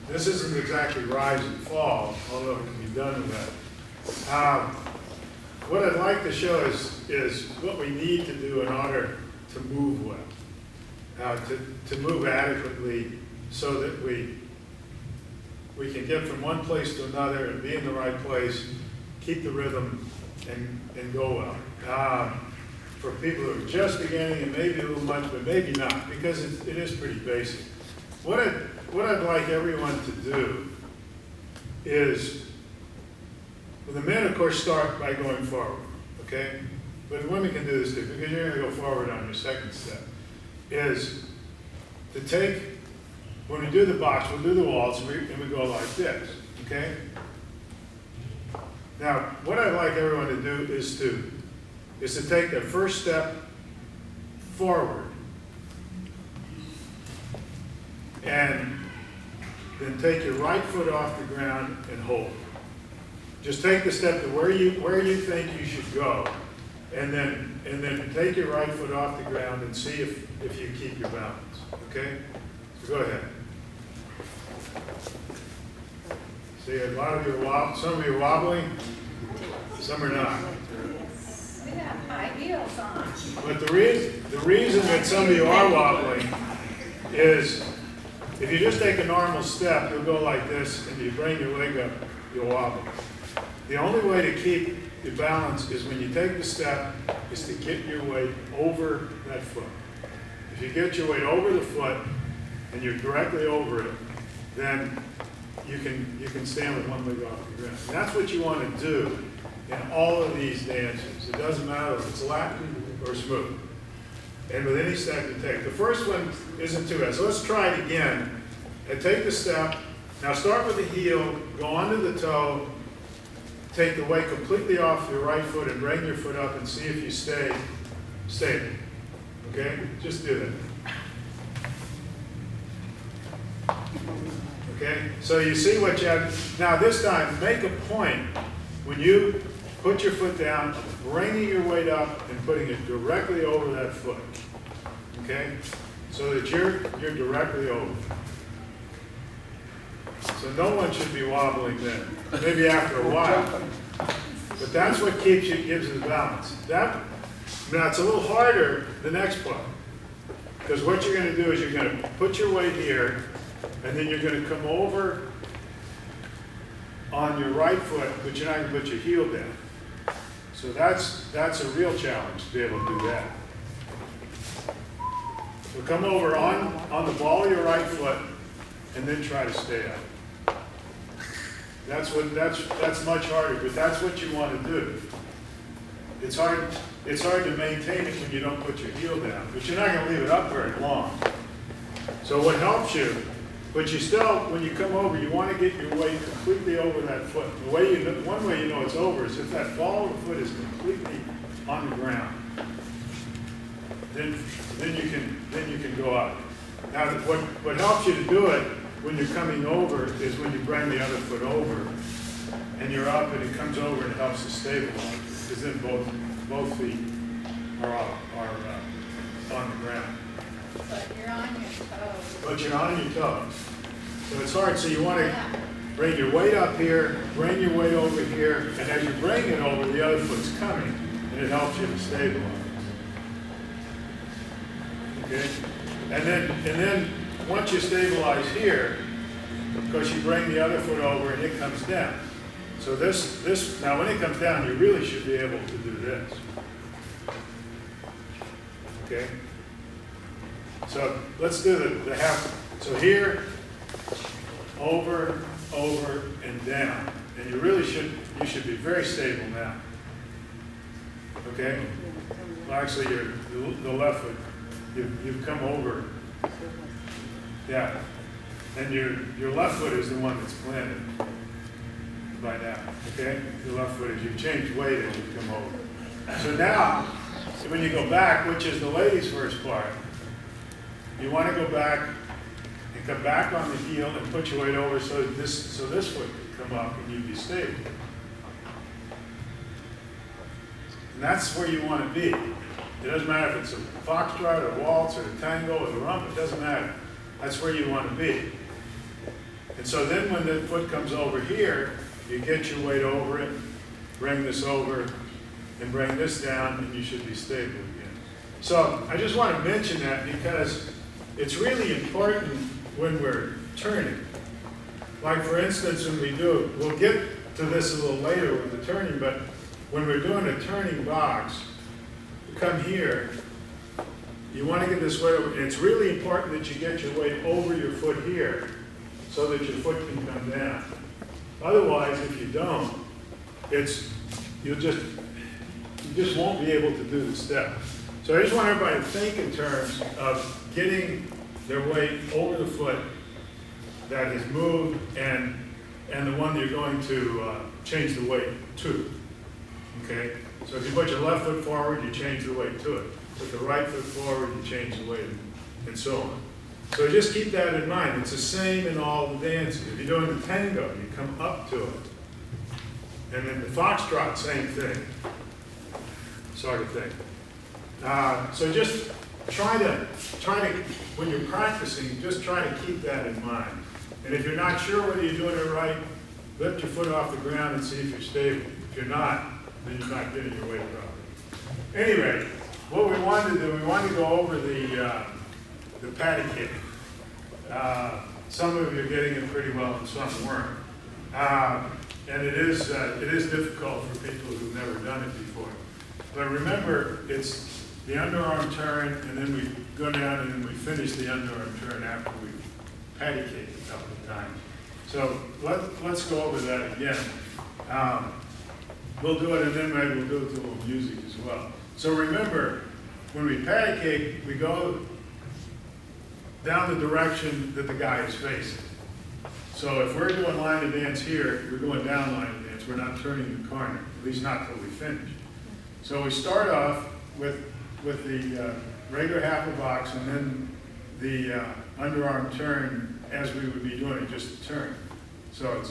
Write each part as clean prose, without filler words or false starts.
This isn't exactly rise and fall, although it can be done with that. What I'd like to show is what we need to do in order to move well, to move adequately so that we can get from one place to another and be in the right place, keep the rhythm, and go well. For people who are just beginning, it may be a little much, but maybe not, because it is pretty basic. What I'd like everyone to do is, well, the men, of course, start by going forward, okay? But the women can do this too, because you're going to go forward on your second step, is to take, when we do the box, we'll do the waltz, and we go like this, okay? Now, what I'd like everyone to do is to take the first step forward, and then take your right foot off the ground and hold. Just take the step to where you think you should go, and then take your right foot off the ground and see if you keep your balance. Okay? So go ahead. See, a lot of you are wobbling. Some of you are wobbling, some are not. We have high heels on. But the reason that some of you are wobbling is if you just take a normal step, you'll go like this, and you bring your leg up, you'll wobble. The only way to keep your balance is when you take the step, is to get your weight over that foot. If you get your weight over the foot, and you're directly over it, then you can stand with one leg off the ground. And that's what you want to do in all of these dances. It doesn't matter if it's Latin or smooth. And with any step you take. The first one isn't too bad. So let's try it again. And take the step. Now start with the heel, go under the toe, take the weight completely off your right foot and bring your foot up and see if you stay stable. Okay? Just do that. Okay? So you see what you have. Now this time, make a point when you put your foot down, bringing your weight up and putting it directly over that foot. Okay? So that you're directly over. So no one should be wobbling then. Maybe after a while. But that's what gives you the balance. Now it's a little harder the next part. Because what you're going to do is you're going to put your weight here, and then you're going to come over on your right foot, but you're not going to put your heel down. So that's a real challenge to be able to do that. So come over on the ball of your right foot, and then try to stay up. That's much harder, but that's what you want to do. It's hard to maintain it when you don't put your heel down, but you're not going to leave it up very long. So what helps you, but you still, when you come over, you want to get your weight completely over that foot. One way you know it's over is if that ball of the foot is completely on the ground. Then you can go up. Now what helps you to do it when you're coming over is when you bring the other foot over and you're up and it comes over and it helps to stabilize, because then both feet are on the ground. But you're on your toes. But you're on your toes. So it's hard. So you want to bring your weight up here, bring your weight over here, and as you bring it over, the other foot's coming, and it helps you to stabilize. Okay? And then once you stabilize here, because you bring the other foot over and it comes down. So this now when it comes down, you really should be able to do this. Okay? So let's do the half. So here, over, and down. And you should be very stable now. Okay? Well, actually, the left foot, you've come over. Yeah. And your left foot is the one that's planted by now. Okay? Your left foot is, you've changed weight as you come over. So now, when you go back, which is the ladies' first part, you want to go back and come back on the heel and put your weight over so this foot can come up and you be stable. And that's where you want to be. It doesn't matter if it's a foxtrot or waltz or a tango or the rump, it doesn't matter. That's where you want to be. And so then when the foot comes over here, you get your weight over it, bring this over, and bring this down, and you should be stable again. So I just want to mention that because it's really important when we're turning. Like for instance, when we do, we'll get to this a little later with the turning, but when we're doing a turning box, you come here, you want to get this weight over. It's really important that you get your weight over your foot here so that your foot can come down. Otherwise, if you don't, you just won't be able to do the step. So I just want everybody to think in terms of getting their weight over the foot that is moved and the one you're going to change the weight to. Okay? So if you put your left foot forward, you change the weight to it. Put the right foot forward, you change the weight, and so on. So just keep that in mind. It's the same in all the dances. If you're doing the tango, you come up to it. And then the foxtrot, same thing. Sort of thing. So just try to, when you're practicing, just try to keep that in mind. And if you're not sure whether you're doing it right, lift your foot off the ground and see if you're stable. If you're not, then you're not getting your weight properly. Anyway, what we wanted to do, we wanted to go over the patty cake. Some of you are getting it pretty well and some weren't. And it is difficult for people who've never done it before. But remember, it's the underarm turn, and then we go down and then we finish the underarm turn after we patty cake a couple of times. So let's go over that again. We'll do it and then maybe we'll do it to a little music as well. So remember, when we patty cake, we go down the direction that the guy is facing. So if we're doing line of dance here, we're going down line of dance. We're not turning the corner, at least not till we finish. So we start off with the regular half a box and then the underarm turn as we would be doing it, just a turn. So it's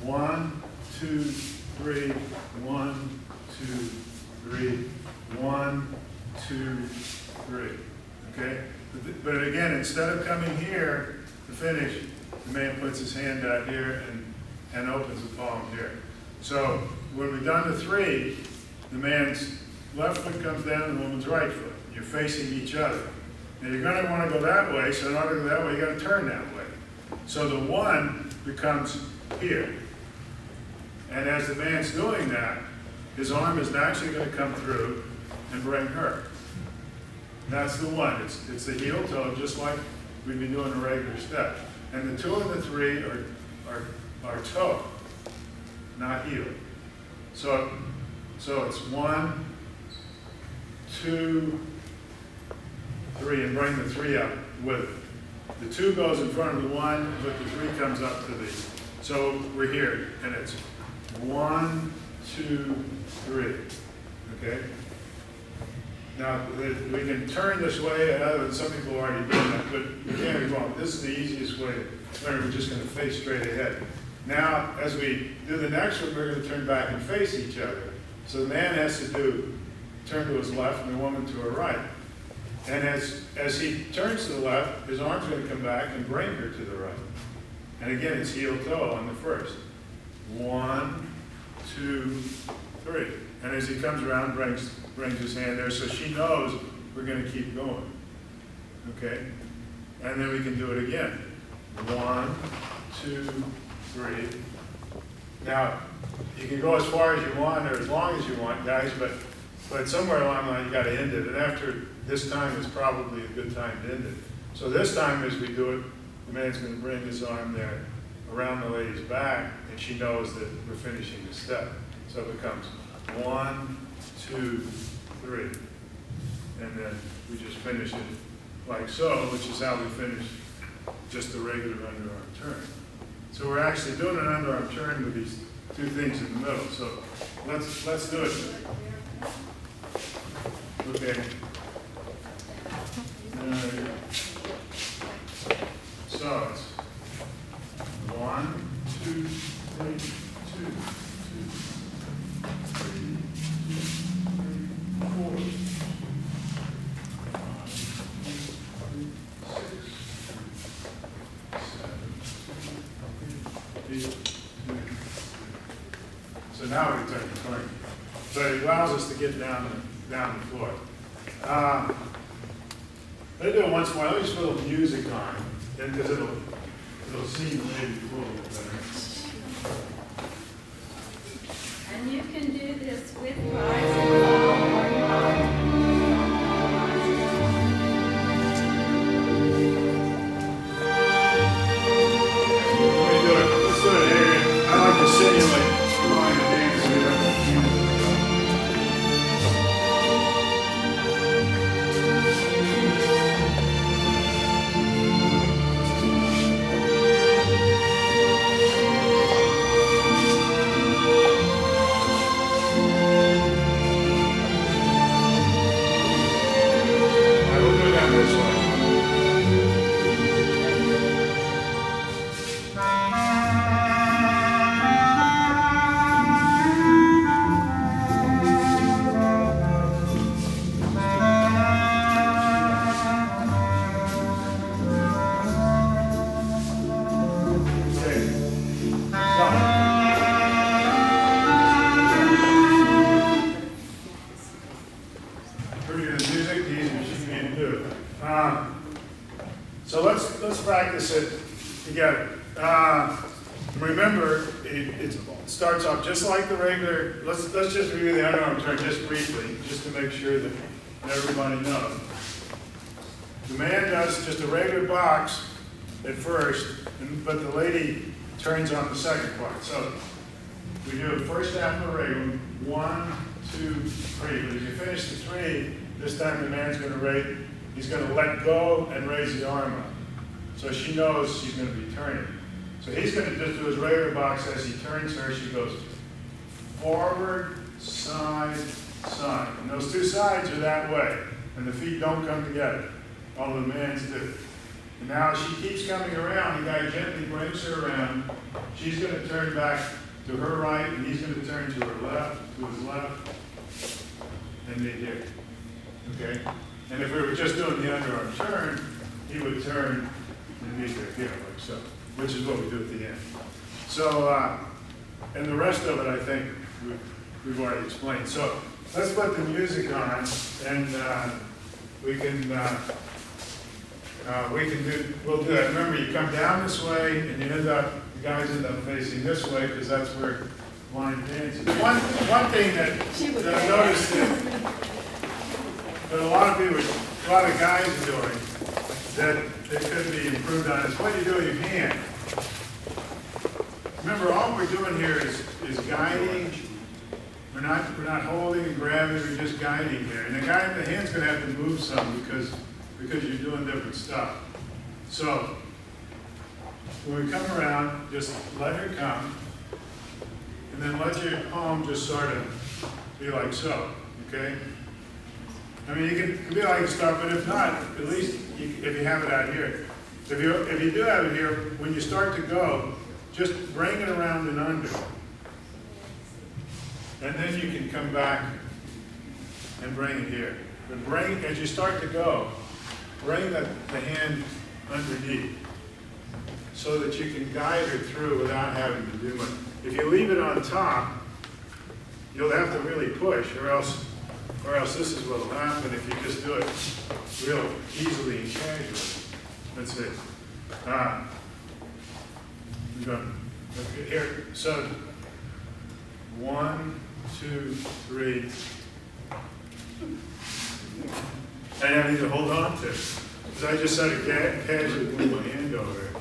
1, 2, 3, 1, 2, 3, 1, 2, 3. Okay? But again, instead of coming here to finish, the man puts his hand out here and opens the palm here. So when we've done the 3, the man's left foot comes down, the woman's right foot. You're facing each other. Now you're going to want to go that way, so in order to go that way, you got to turn that way. So the 1 becomes here. And as the man's doing that, his arm is actually going to come through and bring her. That's the 1. It's the heel toe, just like we'd be doing a regular step. And the 2 and the 3 are toe, not heel. So it's 1, 2, 3, and bring the 3 up with it. The 2 goes in front of the 1, but the 3 comes up to the. So we're here, and it's 1, 2, 3. Okay. Now we can turn this way, and some people are already doing that, but you can't be wrong. This is the easiest way to learn. We're just going to face straight ahead. Now, as we do the next one, we're going to turn back and face each other. So the man has to turn to his left and the woman to her right. And as he turns to the left, his arm's going to come back and bring her to the right. And again, it's heel toe on the first. 1, 2, 3. And as he comes around, brings his hand there, so she knows we're going to keep going. Okay? And then we can do it again. 1, 2, 3. Now, you can go as far as you want or as long as you want, guys, but somewhere along the line you got to end it. And after this time is probably a good time to end it. So this time as we do it, the man's going to bring his arm there around the lady's back, and she knows that we're finishing the step. So it becomes 1, 2, 3. And then we just finish it like so, which is how we finish just the regular underarm turn. So we're actually doing an underarm turn with these 2 things in the middle. So let's do it. Okay. So it's 1, 2, 3, 2, 2, 3, 4, 5, 6, 7, 8, now we turn the corner. So it allows us to get down the floor. They do it once more. Let me just put a little music on, and because it'll seem maybe a little bit better. And you can do this with rise and fall or not. Let's do it here. I like to simulate going to dance with it. I will do that this way. So let's practice it together. Remember, it starts off just like the regular. Let's just review the underarm turn just briefly, just to make sure that everybody knows. The man does just a regular box at first, but the lady turns on the second part. So we do the first half of the regular, 1, 2, 3. But as you finish the 3, this time the man's going to rate. He's going to let go and raise the arm up. So she knows she's going to be turning. So he's going to just do his regular box. As he turns her, she goes forward, side, side. And those two sides are that way. And the feet don't come together. All the man's do. And now as she keeps coming around, the guy gently brings her around. She's going to turn back to her right, and he's going to turn to her left, to his left, and meet here. Okay? And if we were just doing the underarm turn, he would turn and meet her here, like so, which is what we do at the end. So, and the rest of it, I think, we've already explained. So let's put the music on, and we'll do that. Remember, you come down this way, and the guys end up facing this way, because that's where line dance is. One thing that I noticed that a lot of guys are doing that could be improved on is what you do with your hand. Remember, all we're doing here is guiding. We're not holding and grabbing, we're just guiding here. And the hand's going to have to move some because you're doing different stuff. So when we come around, just let her come, and then let your palm just sort of be like so, okay? I mean, it can be like a start, but if not, at least if you have it out here. If you do have it here, when you start to go, just bring it around and under. And then you can come back and bring it here. But as you start to go, bring the hand underneath so that you can guide her through without having to do it. If you leave it on top, you'll have to really push, or else this is what will happen if you just do it real easily and casually. That's it. We're going here. So 1, 2, 3. And I need to hold on to, because I just sort of casually move my hand over it.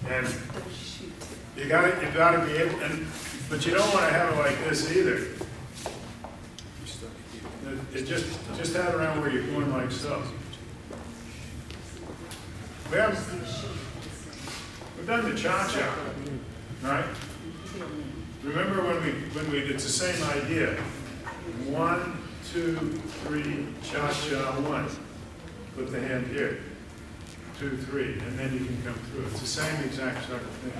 And you gotta be able, but you don't want to have it like this either. It just have it around where you're going like so. We've done the cha-cha, right? Remember when we it's the same idea. 1, 2, 3, cha-cha, 1. Put the hand here. 2, 3, and then you can come through. It's the same exact sort of thing.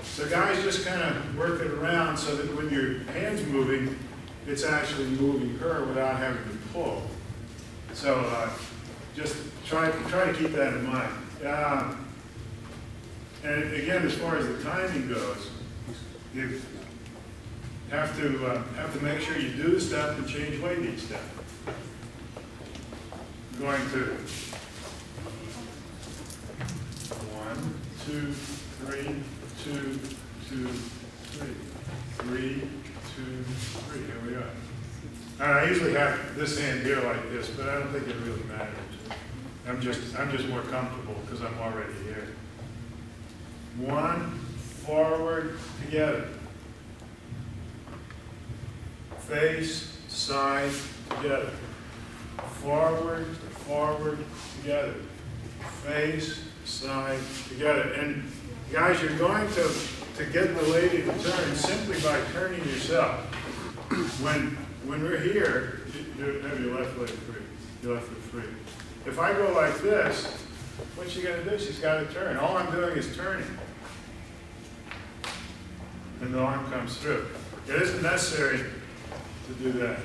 So guys just kind of work it around so that when your hand's moving, it's actually moving her without having to pull. So just try to keep that in mind. And again, as far as the timing goes, have to make sure you do the step and change weight each step. I'm going to 1, 2, 3, 2, 2, 3, 3, 2, 3. Here we are. And I usually have this hand here like this, but I don't think it really matters. I'm just more comfortable because I'm already here. 1, forward, together. Face, side, together. Forward, forward, together. Face, side, together. And guys, you're going to get the lady to turn simply by turning yourself. When we're here, you have your left leg free, your left foot free. If I go like this, what's she going to do? She's got to turn. All I'm doing is turning. And the arm comes through. It isn't necessary to do that.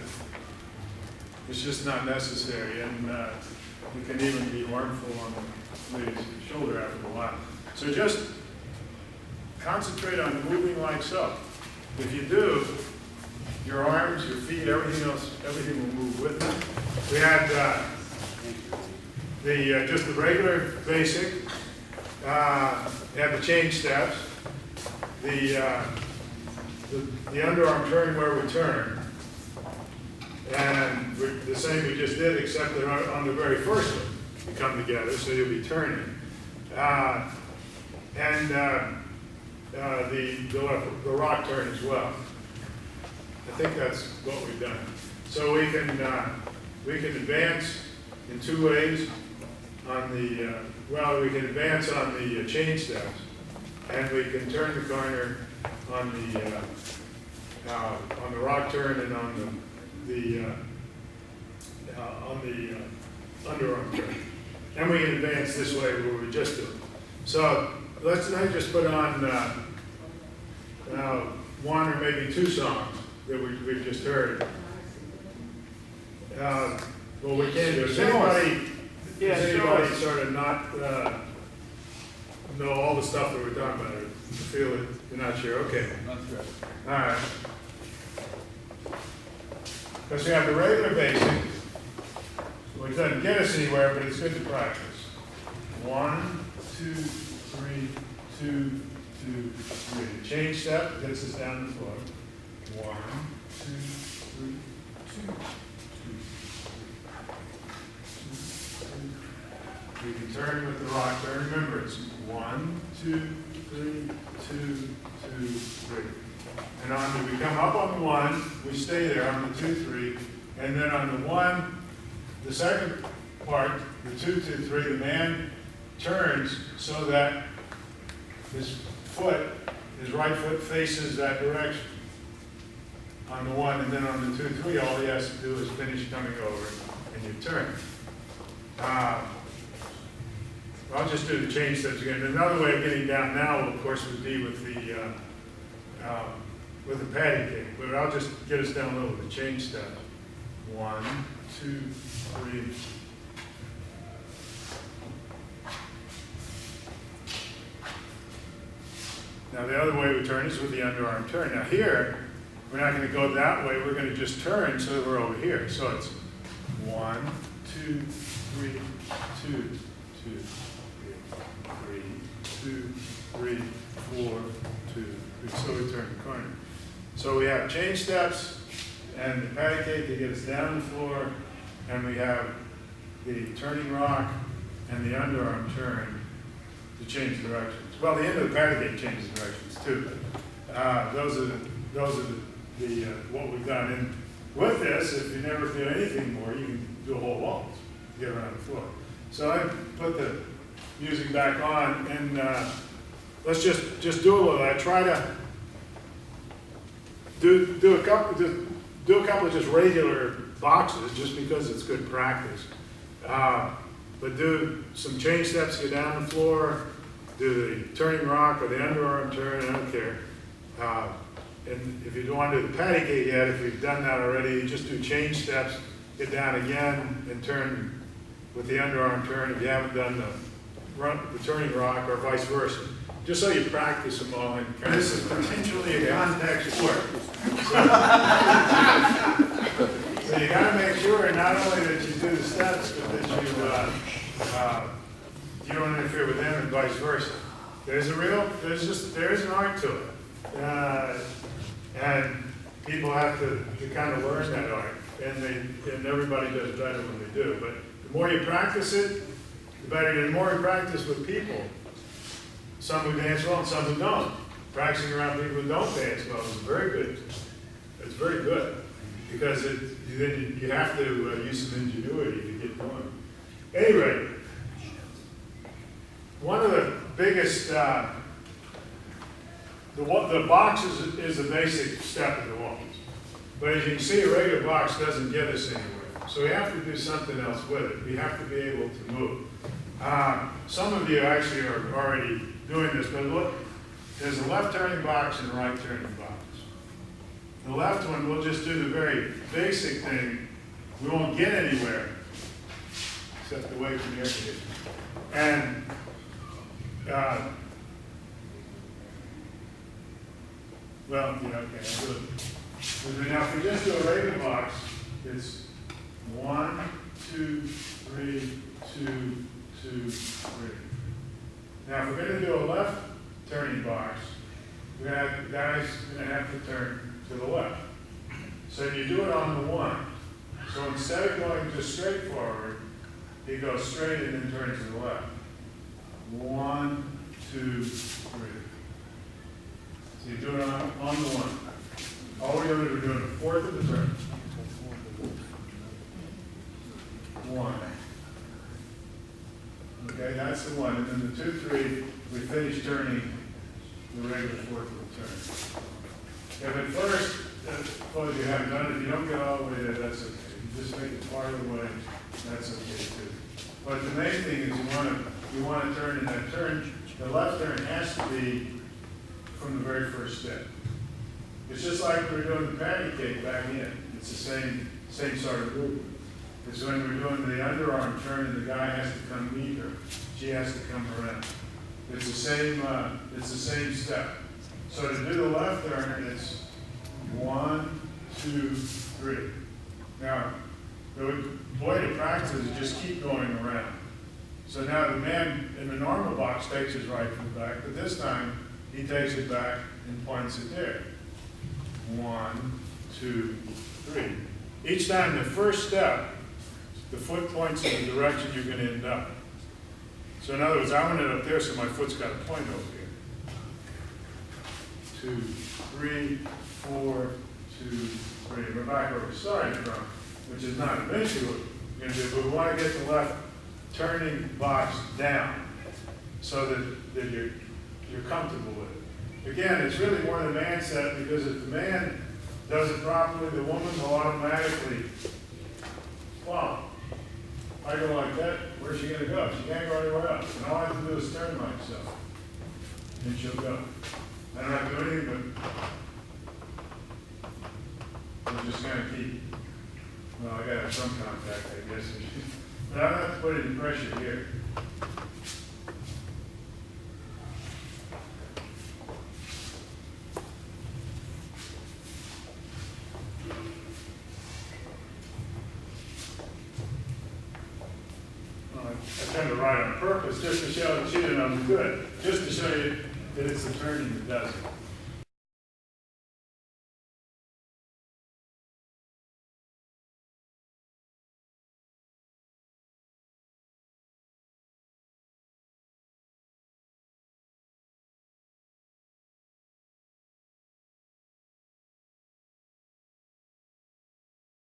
It's just not necessary, and it can even be harmful on the shoulder after a while. So just concentrate on moving like so. If you do, your arms, your feet, everything else, everything will move with it. We had just the regular basic. You have the change steps. The underarm turn where we turn. And the same we just did, except that on the very first one, you come together, so you'll be turning. The rock turn as well. I think that's what we've done. So we can advance in two ways on the, we can advance on the change steps, and we can turn the corner on the rock turn and on the underarm turn. And we can advance this way where we just do it. So let's not just put on one or maybe two songs that we've just heard. Well, we can do it. Does anybody sort of not know all the stuff that we're talking about? You feel it? You're not sure? Okay. Not sure. All right. Because we have the regular basic, which doesn't get us anywhere, but it's good to practice. 1, 2, 3, 2, 2, 3. Change step gets us down the floor. 1, 2, 3, 2, 2. We can turn with the rock turn. Remember, it's 1, 2, 3, 2, 2, 3. And we come up on the 1, we stay there on the 2, 3, and then on the 1, the second part, the 2, 2, 3, the man turns so that his right foot faces that direction on the 1, and then on the 2, 3, all he has to do is finish coming over, and you turn. I'll just do the change steps again. Another way of getting down now, of course, would be with the patty cake, but I'll just get us down a little with the change step. 1, 2, 3. Now the other way we turn is with the underarm turn. Now here, we're not going to go that way. We're going to just turn so that we're over here. So it's 1, 2, 3, 2, 2, 3, 2, 3, 4, 2, 3. So we turn the corner. So we have change steps and the patty cake to get us down the floor, and we have the turning rock and the underarm turn to change directions. Well, the end of the patty cake changes directions too, but those are the what we've done. And with this, if you never feel anything more, you can do a whole waltz to get around the floor. So I put the music back on, and let's just do a little. I try to do a couple of just regular boxes, just because it's good practice. But do some change steps, get down the floor, do the turning rock or the underarm turn, I don't care. And if you don't want to do the patty cake yet, if you've done that already, just do change steps, get down again, and turn with the underarm turn if you haven't done the turning rock, or vice versa. just so you practice them all. And this is potentially a contact sport. So you gotta make sure not only that you do the steps, but that you don't interfere with them and vice versa. There's an art to it. And people have to kind of learn that art, and everybody does better when they do. But the more you practice it, the better. The more you practice with people, some who dance well and some who don't. Practicing around people who don't dance well is very good. It's very good because then you have to use some ingenuity to get going. Anyway, one of the biggest the box is the basic step of the waltz. But as you can see, a regular box doesn't get us anywhere. So we have to do something else with it. We have to be able to move. Some of you actually are already doing this, but look, there's a left turning box and a right turning box. The left one, we'll just do the very basic thing. We won't get anywhere except away from the air conditioning. And well, yeah, okay, I'll do it. Now, if we just do a regular box, it's 1, 2, 3, 2, 2, 3. Now, if we're going to do a left turning box, the guy's going to have to turn to the left. So you do it on the 1. So instead of going just straight forward, he goes straight and then turns to the left. 1, 2, 3. So you do it on the 1. All we're doing is we're doing a fourth of the turn. 1. Okay, that's the 1. And then the 2, 3, we finish turning the regular fourth of the turn. If at first, suppose you haven't done it, if you don't get all the way there, that's okay. You just make it part of the way, that's okay too. But the main thing is you want to turn in that turn. The left turn has to be from the very first step. It's just like we were doing the patty cake back in. It's the same sort of movement. It's when we're doing the underarm turn and the guy has to come meet her. She has to come around. It's the same step. So to do the left turn, it's 1, 2, 3. Now, the way to practice is just keep going around. So now the man in the normal box takes his right foot back, but this time he takes it back and points it there. 1, 2, 3. Each time the first step, the foot points in the direction you're going to end up. So in other words, I want it up there, so my foot's got a point over here. 2, 3, 4, 2, 3. We're back where we started from, which is not eventually what we're going to do, but we want to get the left turning box down so that you're comfortable with it. Again, it's really more the man set, because if the man does it properly, the woman will automatically, wow, I go like that, where's she going to go? She can't go anywhere else. And all I have to do is turn like so, and she'll go. I don't have to do anything, but we're just going to keep, well, I got to have some contact, I guess. But I don't have to put any pressure here. I tend to write on purpose just to show that she didn't know I'm good, just to show you that it's the turning that does it.